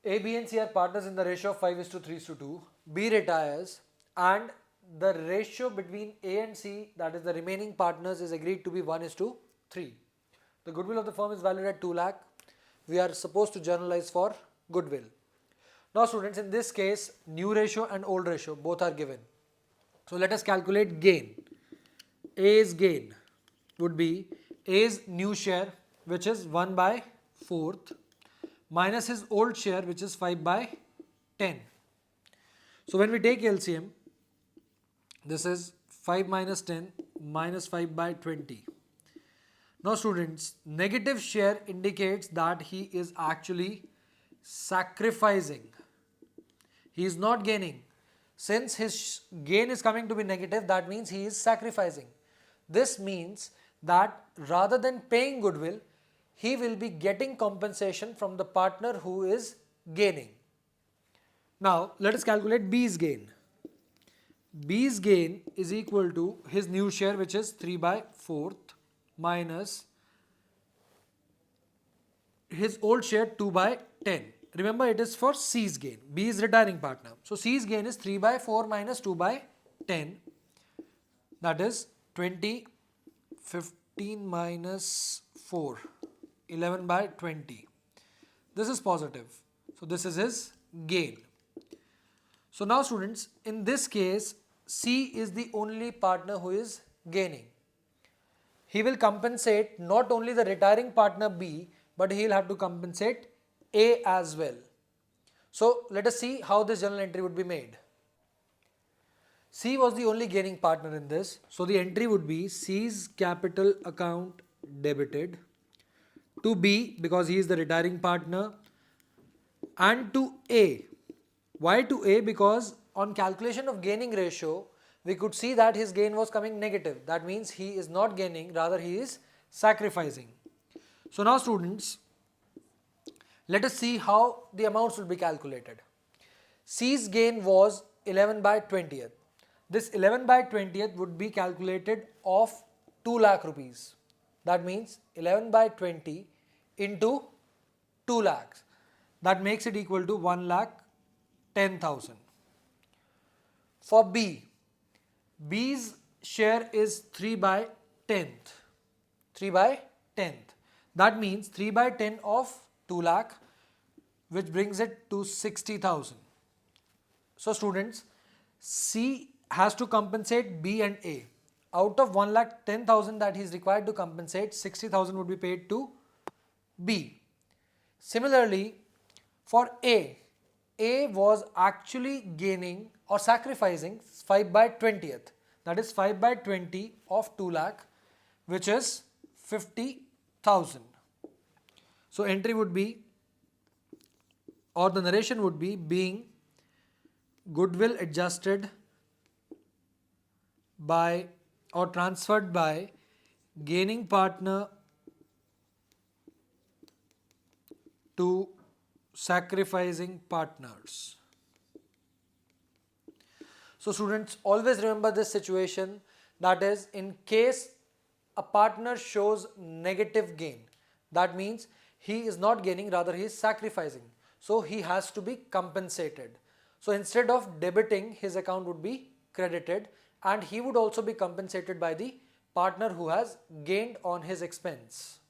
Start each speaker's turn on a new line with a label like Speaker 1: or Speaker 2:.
Speaker 1: A, B and C are partners in the ratio of 5:3:2. B retires and the ratio between A and C, that is the remaining partners, is agreed to be 1:3. The goodwill of the firm is valued at 2 lakh. We are supposed to journalize for goodwill. Now students, in this case, new ratio and old ratio both are given. So let us calculate gain. A's gain would be A's new share, which is 1/4, minus his old share, which is 5/10. So when we take LCM, this is 5 minus 10 minus 5/20. Now students, negative share indicates that he is actually sacrificing. He is not gaining. Since his gain is coming to be negative, that means he is sacrificing. This means that rather than paying goodwill, he will be getting compensation from the partner who is gaining. Now let us calculate B's gain. B's gain is equal to his new share, which is 3/4, minus his old share 2/10. Remember, it is for C's gain. B is retiring partner. So C's gain is 3/4 minus 2/10. That is 20, 15 minus 4, 11/20. This is positive. So this is his gain. So now students, in this case, C is the only partner who is gaining. He will compensate not only the retiring partner B, but he will have to compensate A as well. So let us see how this journal entry would be made. C was the only gaining partner in this. So the entry would be C's capital account debited to B because he is the retiring partner, and to A. Why to A? Because on calculation of gaining ratio, we could see that his gain was coming negative. That means he is not gaining, rather he is sacrificing. So now students, let us see how the amounts will be calculated. C's gain was 11/20th. This 11/20th would be calculated of 2 lakh rupees. That means 11/20 into 2 lakhs. That makes it equal to 1,10,000. For B, B's share is 3/10th. 3/10th. That means 3/10 of 2 lakh, which brings it to 60,000. So students, C has to compensate B and A. Out of 1,10,000 that he is required to compensate, 60,000 would be paid to B. Similarly, for A was actually gaining or sacrificing 5/20th. That is 5/20 of 2 lakh, which is 50,000. So entry would be, or the narration would be, being goodwill adjusted by or transferred by gaining partner to sacrificing partners. So students, always remember this situation, that is, in case a partner shows negative gain, that means he is not gaining, rather he is sacrificing. So he has to be compensated. So instead of debiting, his account would be credited, and he would also be compensated by the partner who has gained on his expense.